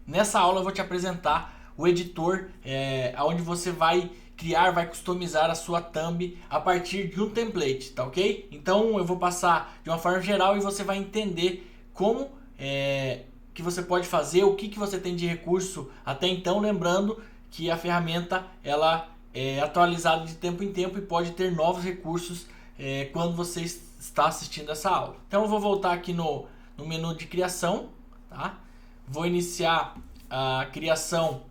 nessa aula eu vou te apresentar o editor, onde você vai criar, vai customizar a sua thumb a partir de um template, tá ok? Então eu vou passar de uma forma geral e você vai entender como que você pode fazer, o que você tem de recurso até então, lembrando que a ferramenta ela é atualizada de tempo em tempo e pode ter novos recursos quando você está assistindo essa aula. Então eu vou voltar aqui no menu de criação, tá? Vou iniciar a criação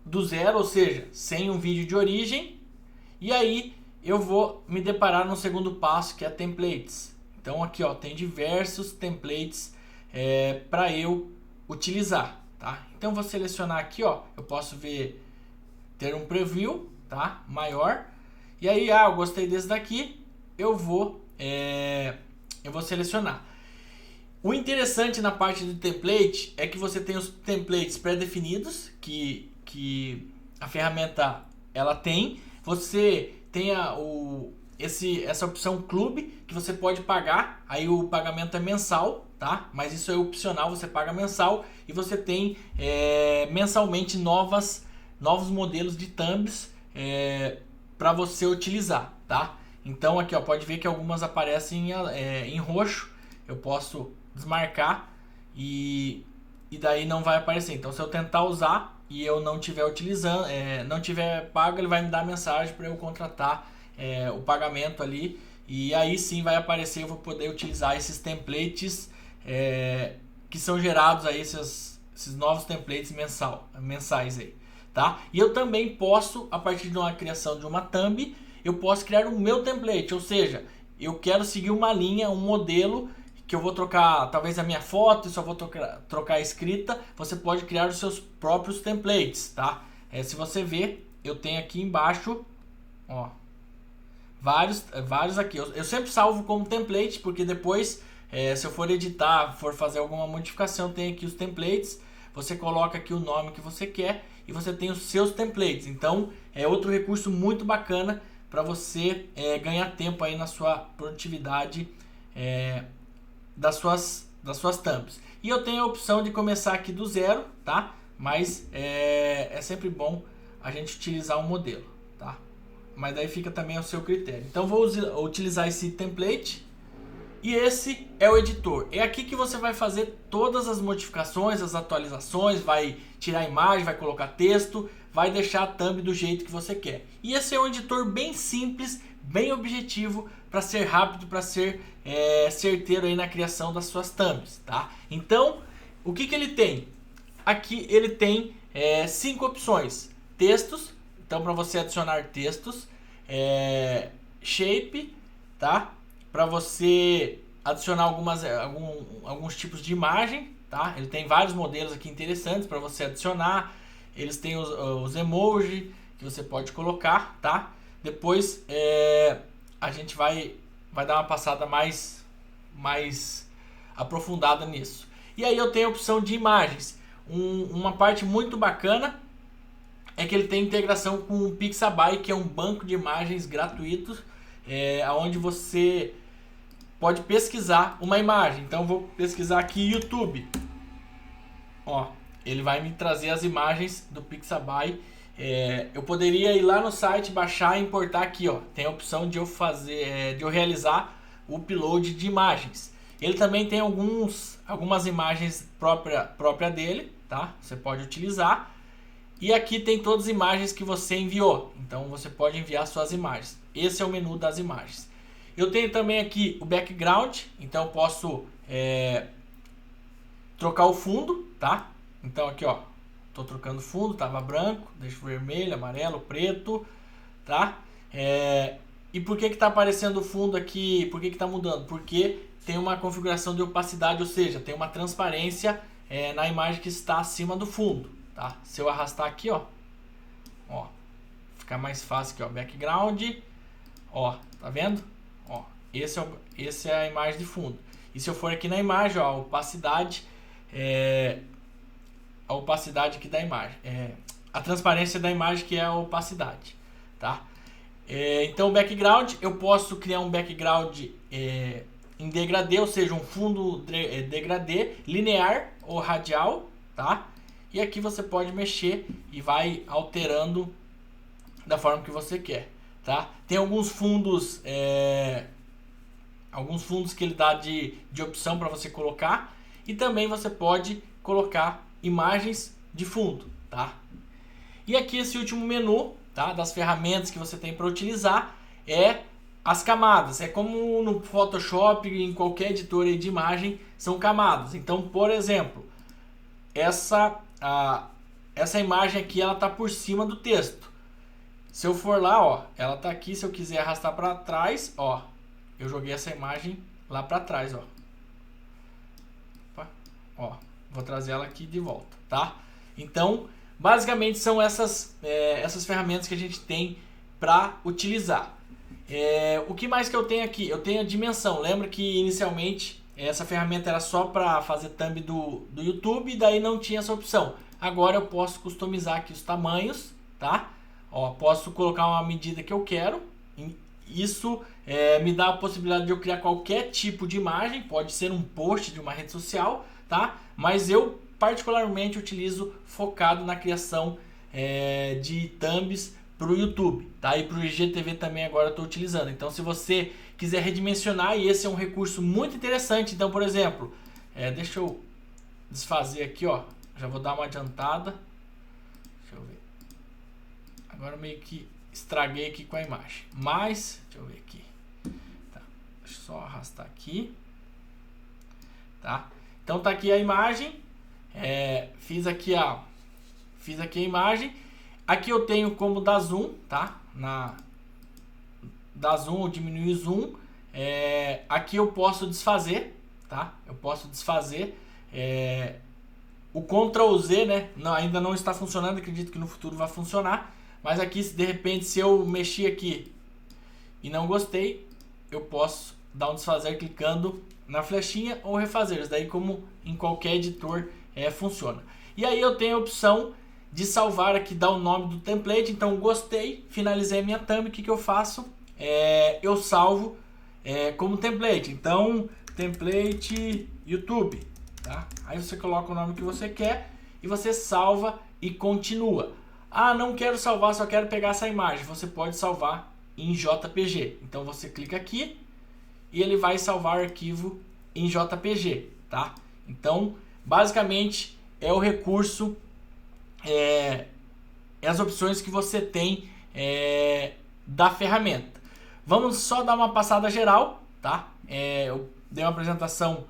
do zero, ou seja, sem um vídeo de origem, e aí eu vou me deparar no segundo passo, que é templates. Então aqui ó, tem diversos templates para eu utilizar, tá? Então vou selecionar aqui ó, eu posso ver, ter um preview, tá? Maior, e aí eu gostei desse daqui, eu vou selecionar. O interessante na parte do template é que você tem os templates pré-definidos que a ferramenta ela tem. Você tem essa opção clube que você pode pagar, aí o pagamento é mensal, tá? Mas isso é opcional, você paga mensal e você tem mensalmente novos modelos de thumbs para você utilizar, tá? Então aqui ó, pode ver que algumas aparecem em roxo, eu posso desmarcar e daí não vai aparecer. Então se eu tentar usar e eu não estiver utilizando, não tiver pago, ele vai me dar mensagem para eu contratar o pagamento ali, e aí sim vai aparecer, eu vou poder utilizar esses templates que são gerados aí, esses novos templates mensais aí, tá? E eu também posso, a partir de uma criação de uma thumb, eu posso criar o meu template, ou seja, eu quero seguir uma linha, um modelo que eu vou trocar talvez a minha foto e só vou trocar a escrita. Você pode criar os seus próprios templates, tá? Se você ver, eu tenho aqui embaixo ó, vários aqui. Eu sempre salvo como template, porque depois se eu for editar, for fazer alguma modificação, tem aqui os templates. Você coloca aqui o nome que você quer e você tem os seus templates. Então é outro recurso muito bacana para você ganhar tempo aí na sua produtividade das suas thumbs. E eu tenho a opção de começar aqui do zero, tá? Mas é sempre bom a gente utilizar um modelo, tá? Mas daí fica também ao seu critério. Então vou utilizar esse template e esse é o editor. É aqui que você vai fazer todas as modificações, as atualizações, vai tirar a imagem, vai colocar texto, vai deixar a thumb do jeito que você quer. E esse é um editor bem simples, bem objetivo, para ser rápido, para ser certeiro aí na criação das suas thumbs, tá? Então, o que ele tem? Aqui ele tem 5 opções. Textos, então para você adicionar textos, shape, tá? Para você adicionar alguns tipos de imagem, tá? Ele tem vários modelos aqui interessantes para você adicionar. Eles têm os emoji que você pode colocar, tá? Depois a gente vai dar uma passada mais aprofundada nisso. E aí eu tenho a opção de imagens. Uma parte muito bacana é que ele tem integração com o Pixabay, que é um banco de imagens gratuito, onde você pode pesquisar uma imagem. Então eu vou pesquisar aqui YouTube. Ó, ele vai me trazer as imagens do Pixabay. Eu poderia ir lá no site, baixar e importar aqui, ó. Tem a opção de eu realizar o upload de imagens. Ele também tem algumas imagens própria dele, tá? Você pode utilizar. E aqui tem todas as imagens que você enviou. Então você pode enviar suas imagens. Esse é o menu das imagens. Eu tenho também aqui o background. Então eu posso trocar o fundo, tá? Então aqui ó, tô trocando o fundo, tava branco, deixo vermelho, amarelo, preto, tá? E por que tá aparecendo o fundo aqui? Por que tá mudando? Porque tem uma configuração de opacidade, ou seja, tem uma transparência na imagem que está acima do fundo, tá? Se eu arrastar aqui, ó, fica mais fácil aqui, ó, background, ó, tá vendo? Ó, esse é a imagem de fundo. E se eu for aqui na imagem, ó, a opacidade aqui da imagem, a transparência da imagem, que é a opacidade, tá? Então o background, eu posso criar um background em degradê, ou seja, um fundo degradê linear, ou radial, tá? E aqui você pode mexer e vai alterando da forma que você quer, tá? Tem alguns fundos que ele dá de opção para você colocar, e também você pode colocar imagens de fundo, tá? E aqui esse último menu, tá, das ferramentas que você tem para utilizar é as camadas. É como no Photoshop, em qualquer editor aí de imagem, são camadas. Então, por exemplo, essa imagem aqui, ela tá por cima do texto. Se eu for lá, ó, ela tá aqui. Se eu quiser arrastar para trás, ó, eu joguei essa imagem lá para trás, ó. Opa, ó, vou trazer ela aqui de volta, tá? Então, basicamente são essas ferramentas que a gente tem para utilizar. O que mais que eu tenho aqui? Eu tenho a dimensão. Lembra que inicialmente essa ferramenta era só para fazer thumb do YouTube, e daí não tinha essa opção. Agora eu posso customizar aqui os tamanhos, tá? Ó, posso colocar uma medida que eu quero. Isso me dá a possibilidade de eu criar qualquer tipo de imagem. Pode ser um post de uma rede social, tá? Mas eu particularmente utilizo focado na criação de thumbs para o YouTube, tá? E para o IGTV também agora eu estou utilizando. Então, se você quiser redimensionar, e esse é um recurso muito interessante. Então, por exemplo, deixa eu desfazer aqui, ó. Já vou dar uma adiantada. Deixa eu ver. Agora meio que estraguei aqui com a imagem. Mas, deixa eu ver aqui. Tá. Deixa eu só arrastar aqui. Tá? Então tá aqui a imagem. Fiz aqui a imagem. Aqui eu tenho como dar zoom, tá? Dar zoom ou diminuir o zoom. Aqui eu posso desfazer, tá? Eu posso desfazer. O Ctrl Z, né? Ainda não está funcionando. Acredito que no futuro vai funcionar. Mas aqui, de repente, se eu mexer aqui e não gostei, eu posso dar um desfazer clicando na flechinha ou refazer. Isso daí, como em qualquer editor, funciona. E aí eu tenho a opção de salvar aqui, dar o nome do template. Então, gostei, finalizei a minha thumb. O que eu faço? Eu salvo como template. Então, template YouTube, tá? Aí você coloca o nome que você quer e você salva e continua. Ah, não quero salvar, só quero pegar essa imagem. Você pode salvar em JPG. Então você clica aqui e ele vai salvar o arquivo em JPG, tá? Então, basicamente é o recurso, as opções que você tem da ferramenta. Vamos só dar uma passada geral, tá? Eu dei uma apresentação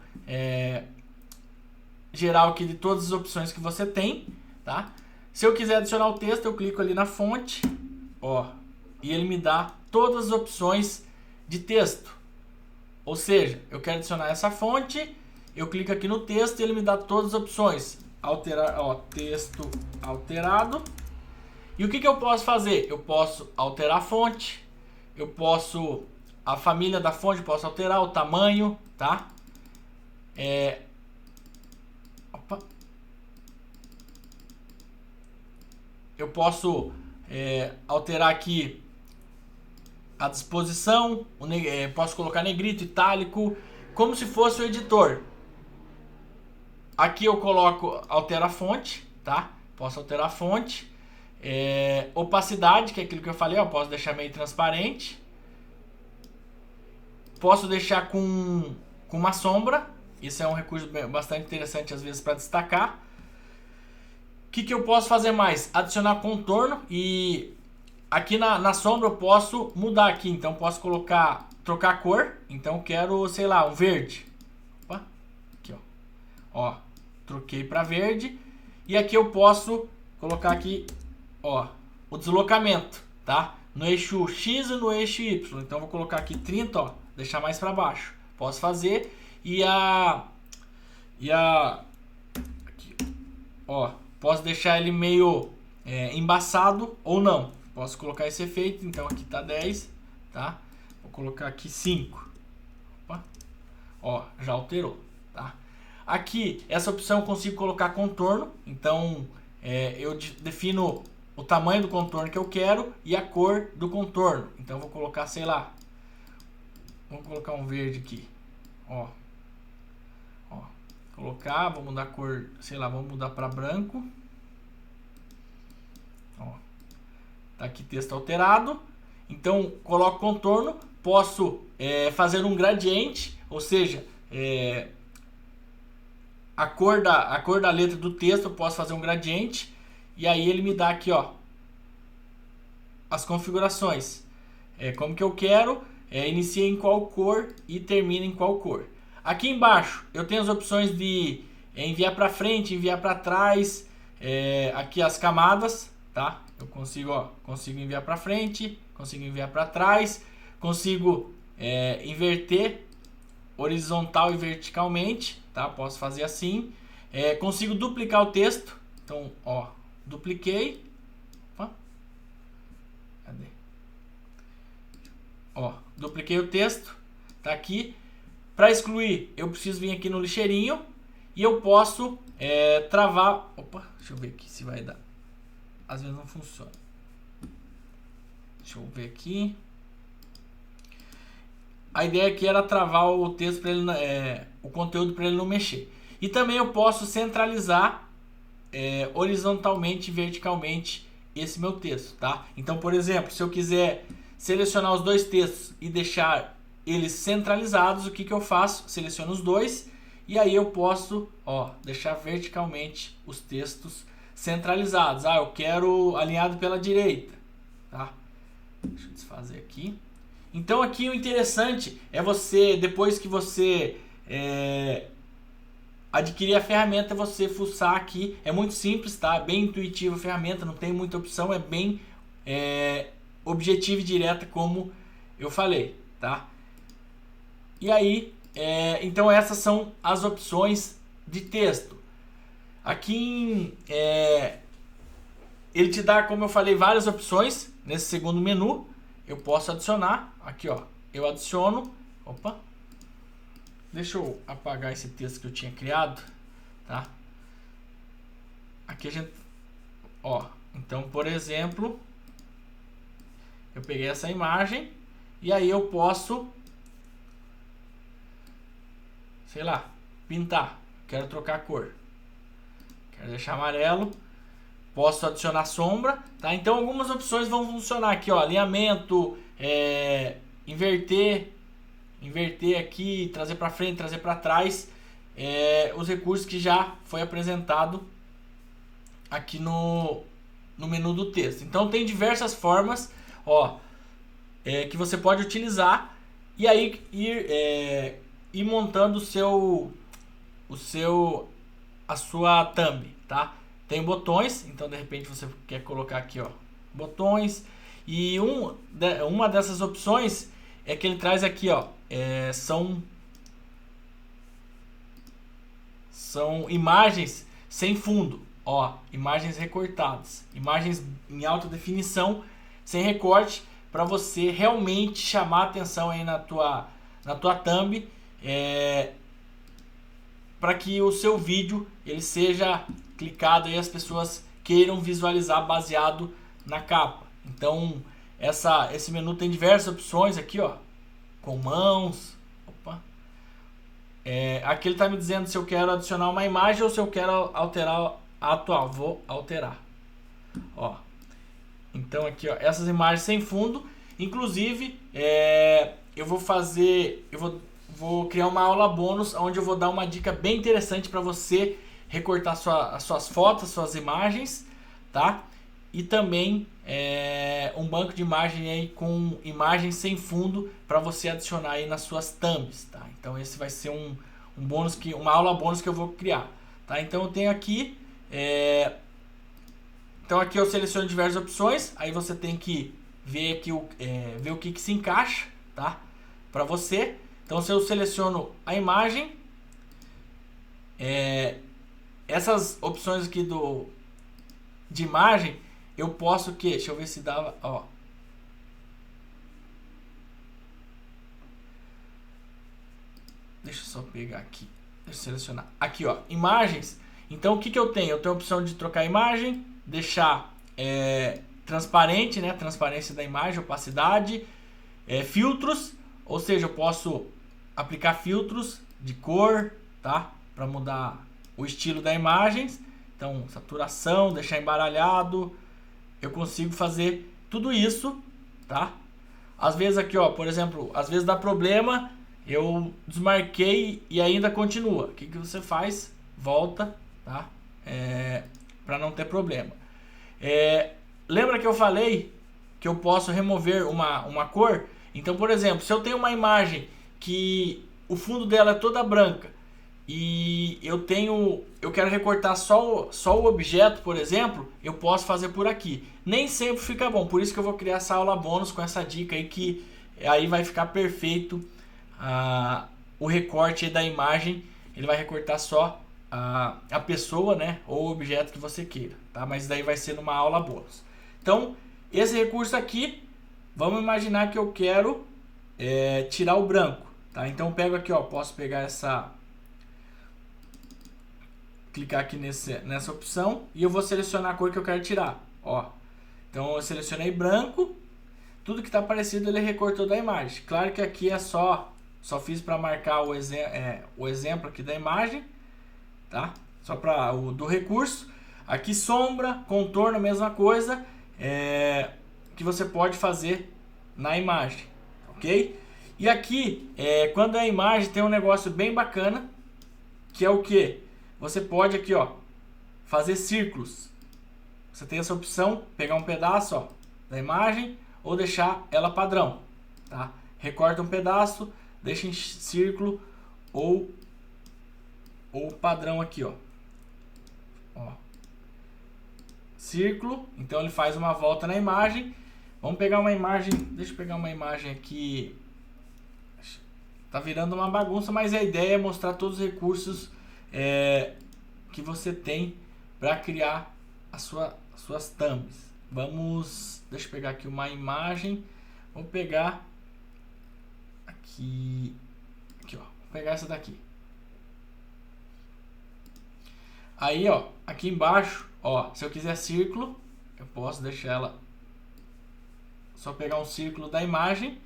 geral aqui de todas as opções que você tem, tá? Se eu quiser adicionar o texto, eu clico ali na fonte, ó, e ele me dá todas as opções de texto. Ou seja, eu quero adicionar essa fonte, eu clico aqui no texto e ele me dá todas as opções. Alterar, ó, texto alterado. E o que eu posso fazer? Eu posso alterar a fonte, eu posso, a família da fonte, posso alterar o tamanho, tá? Eu posso alterar aqui a disposição, posso colocar negrito, itálico, como se fosse o editor. Aqui eu coloco, altera a fonte, tá? Posso alterar a fonte. Opacidade, que é aquilo que eu falei, eu posso deixar meio transparente. Posso deixar com uma sombra. Isso é um recurso bastante interessante às vezes para destacar. O que eu posso fazer mais? Adicionar contorno, e aqui na sombra eu posso mudar aqui. Então posso trocar a cor. Então eu quero, sei lá, um verde. Opa, aqui, ó, troquei para verde. E aqui eu posso colocar aqui, ó, o deslocamento, tá? No eixo X e no eixo Y. Então vou colocar aqui 30, ó, deixar mais para baixo. Posso fazer. Aqui, ó, posso deixar ele meio embaçado ou não. Posso colocar esse efeito. Então aqui tá 10, tá? Vou colocar aqui 5. Opa. Ó, já alterou, tá? Aqui, essa opção eu consigo colocar contorno. Então eu defino o tamanho do contorno que eu quero e a cor do contorno. Então eu vou colocar, sei lá, vamos colocar um verde aqui, ó. Colocar, vou mudar a cor, sei lá, vamos mudar para branco. Ó, tá aqui texto alterado. Então coloco contorno, posso fazer um gradiente, ou seja, a cor da letra do texto, eu posso fazer um gradiente. E aí ele me dá aqui, ó, as configurações. Como que eu quero, inicia em qual cor e termina em qual cor. Aqui embaixo eu tenho as opções de enviar para frente, enviar para trás, aqui as camadas, tá? Eu consigo enviar para frente, consigo enviar para trás, consigo inverter horizontal e verticalmente, tá? Posso fazer assim. Consigo duplicar o texto, então, ó, dupliquei. Opa. Cadê? Ó, dupliquei o texto, tá aqui. Para excluir, eu preciso vir aqui no lixeirinho e eu posso travar. Opa, deixa eu ver aqui se vai dar. Às vezes não funciona. Deixa eu ver aqui. A ideia aqui era travar o texto para ele, o conteúdo para ele não mexer. E também eu posso centralizar horizontalmente e verticalmente esse meu texto, tá? Então, por exemplo, se eu quiser selecionar os dois textos e deixar eles centralizados, o que eu faço? Seleciono os dois e aí eu posso, ó, deixar verticalmente os textos centralizados. Eu quero alinhado pela direita, tá? Deixa eu desfazer aqui. Então aqui o interessante é você, depois que você adquirir a ferramenta, você fuçar aqui. É muito simples, tá? Bem intuitiva a ferramenta, não tem muita opção, é bem objetiva e direta, como eu falei, tá? E aí, então essas são as opções de texto. Aqui ele te dá, como eu falei, várias opções nesse segundo menu. Eu posso adicionar, aqui ó, eu adiciono, opa, deixa eu apagar esse texto que eu tinha criado, tá? Aqui a gente, ó, então por exemplo, eu peguei essa imagem e aí eu posso, sei lá, pintar, quero trocar a cor, quero deixar amarelo, posso adicionar sombra, tá? Então algumas opções vão funcionar aqui, ó, alinhamento, inverter aqui, trazer para frente, trazer para trás, os recursos que já foi apresentado aqui no menu do texto. Então tem diversas formas, ó, que você pode utilizar e aí ir montando a sua thumb, tá? Tem botões, então de repente você quer colocar aqui, ó, botões, e uma dessas opções é que ele traz aqui, ó, são imagens sem fundo, ó, imagens recortadas, imagens em alta definição sem recorte, para você realmente chamar a atenção aí na tua thumb, para que o seu vídeo ele seja clicado e as pessoas queiram visualizar baseado na capa. Então esse menu tem diversas opções aqui, ó, com mãos. Opa. Aqui ele está me dizendo se eu quero adicionar uma imagem ou se eu quero alterar a atual. Vou alterar, ó. Então aqui, ó, essas imagens sem fundo. Inclusive eu vou criar uma aula bônus onde eu vou dar uma dica bem interessante para você recortar as suas fotos, suas imagens, tá? E também um banco de imagem aí com imagens sem fundo para você adicionar aí nas suas thumbs, tá? Então esse vai ser um bônus, uma aula bônus que eu vou criar, tá? Então eu tenho aqui, então aqui eu seleciono diversas opções, aí você tem que ver aqui ver o que se encaixa, tá? Para você. Então se eu seleciono a imagem, essas opções aqui de imagem, eu posso que, deixa eu ver se dava, ó. Deixa eu só pegar aqui, deixa eu selecionar. Aqui, ó, imagens. Então o que eu tenho? Eu tenho a opção de trocar a imagem, deixar transparente, né? Transparência da imagem, opacidade, filtros, ou seja, eu posso aplicar filtros de cor, tá? para mudar o estilo da imagem. Então, saturação, deixar embaralhado, eu consigo fazer tudo isso, tá? Às vezes aqui, ó, por exemplo, às vezes dá problema, eu desmarquei e ainda continua. O que que você faz? Volta, tá? Para não ter problema. Lembra que eu falei que eu posso remover uma cor? Então, por exemplo, se eu tenho uma imagem que o fundo dela é toda branca e eu quero recortar só o objeto, por exemplo, eu posso fazer por aqui. Nem sempre fica bom, por isso que eu vou criar essa aula bônus com essa dica aí, que aí vai ficar perfeito o recorte da imagem. Ele vai recortar só a pessoa, né, ou o objeto que você queira, tá? Mas daí vai ser numa aula bônus. Então, esse recurso aqui, vamos imaginar que eu quero tirar o branco, tá? Então eu pego aqui, ó, posso pegar clicar aqui nessa opção e eu vou selecionar a cor que eu quero tirar, ó. Então eu selecionei branco, tudo que está parecido ele recortou da imagem. Claro que aqui é só fiz para marcar o exemplo aqui da imagem, tá? Só para o do recurso. Aqui sombra, contorno, mesma coisa, que você pode fazer na imagem, ok? E aqui, quando é a imagem, tem um negócio bem bacana, que é o que? Você pode aqui, ó, fazer círculos. Você tem essa opção, pegar um pedaço, ó, da imagem ou deixar ela padrão, tá? Recorta um pedaço, deixa em círculo ou padrão aqui, ó. Círculo, então ele faz uma volta na imagem. Vamos pegar uma imagem, deixa eu pegar uma imagem aqui. Tá virando uma bagunça, mas a ideia é mostrar todos os recursos que você tem para criar as suas thumbs. Deixa eu pegar aqui uma imagem. Vou pegar aqui, ó, vou pegar essa daqui. Aí, ó, aqui embaixo, ó, se eu quiser círculo, eu posso deixar ela, só pegar um círculo da imagem,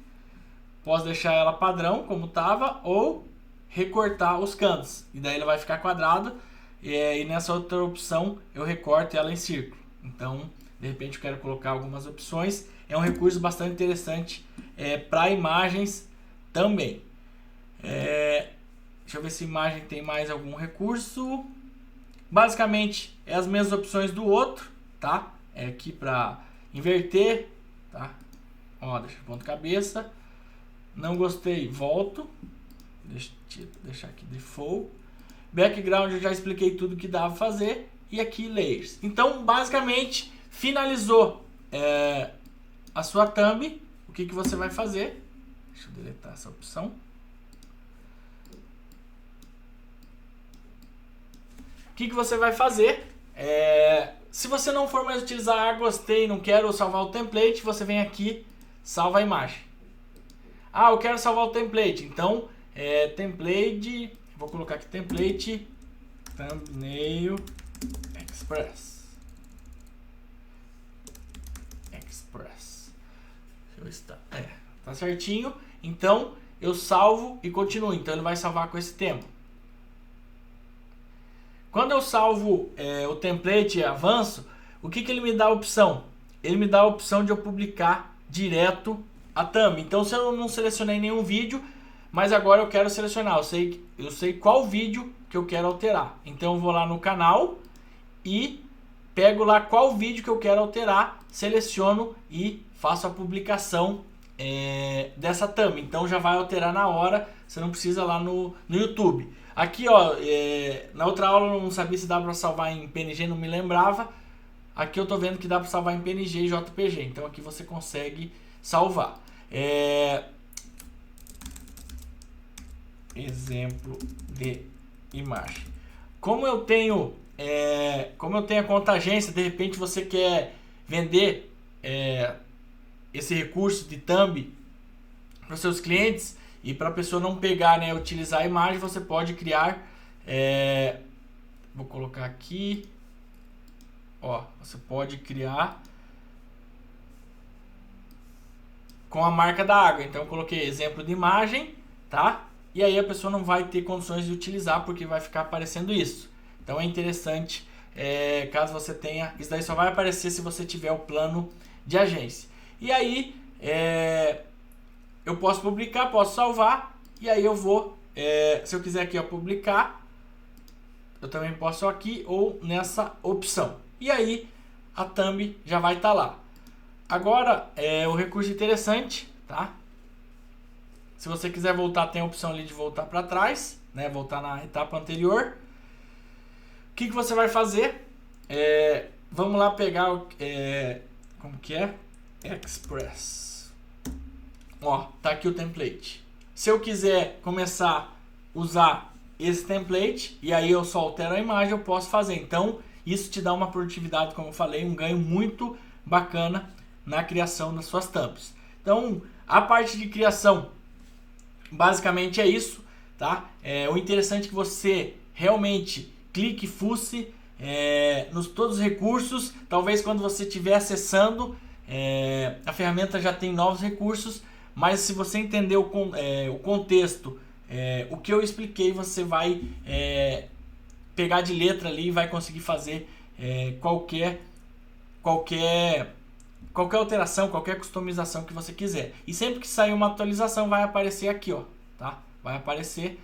posso deixar ela padrão como tava ou recortar os cantos, e daí ela vai ficar quadrado, e nessa outra opção eu recorto ela em círculo. Então, de repente eu quero colocar algumas opções. É um recurso bastante interessante para imagens também. Deixa eu ver se imagem tem mais algum recurso. Basicamente é as mesmas opções do outro, tá? É aqui para inverter, tá? Ó, deixa ponto cabeça. Não gostei, volto. Deixar aqui default. Background eu já expliquei tudo que dava pra fazer. E aqui layers. Então basicamente finalizou a sua thumb. O que você vai fazer? Deixa eu deletar essa opção. O que você vai fazer? Se você não for mais utilizar gostei, não quero salvar o template, você vem aqui, salva a imagem. Ah, eu quero salvar o template. Então, template, vou colocar aqui template thumbnail express. Tá certinho. Então, eu salvo e continuo. Então, ele vai salvar com esse tempo. Quando eu salvo o template e avanço, o que ele me dá a opção? Ele me dá a opção de eu publicar direto a thumb. Então, se eu não selecionei nenhum vídeo, mas agora eu quero selecionar, eu sei qual vídeo que eu quero alterar. Então, eu vou lá no canal e pego lá qual vídeo que eu quero alterar, seleciono e faço a publicação dessa thumb. Então, já vai alterar na hora, você não precisa lá no YouTube. Aqui, ó, na outra aula eu não sabia se dá para salvar em PNG, não me lembrava. Aqui eu tô vendo que dá para salvar em PNG e JPG. Então aqui você consegue salvar. Exemplo de imagem. Como eu tenho a conta agência, de repente você quer vender esse recurso de thumb para os seus clientes. E para a pessoa não pegar, né, utilizar a imagem, você pode criar, vou colocar aqui, ó, você pode criar com a marca da água. Então eu coloquei exemplo de imagem, tá? e aí a pessoa não vai ter condições de utilizar porque vai ficar aparecendo isso. Então é interessante, caso você tenha, isso daí só vai aparecer se você tiver o plano de agência. E aí eu posso publicar, posso salvar, e aí eu vou, se eu quiser aqui publicar, eu também posso aqui ou nessa opção. E aí a thumb já vai estar lá. Agora, o recurso interessante, tá? Se você quiser voltar, tem a opção ali de voltar para trás, né? Voltar na etapa anterior. O que você vai fazer? Vamos lá pegar o... como que é? Express. Ó, tá aqui o template. Se eu quiser começar a usar esse template, e aí eu só altero a imagem, eu posso fazer. Então, isso te dá uma produtividade, como eu falei, um ganho muito bacana na criação das suas thumbs. Então, a parte de criação, basicamente é isso, tá? O interessante é que você realmente clique e fuce nos todos os recursos. Talvez quando você estiver acessando, a ferramenta já tem novos recursos, mas se você entender o contexto, o que eu expliquei, você vai pegar de letra ali e vai conseguir fazer qualquer alteração, qualquer customização que você quiser. E sempre que sair uma atualização vai aparecer aqui, ó, tá? Vai aparecer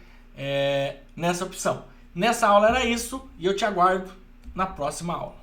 nessa opção. Nessa aula era isso e eu te aguardo na próxima aula.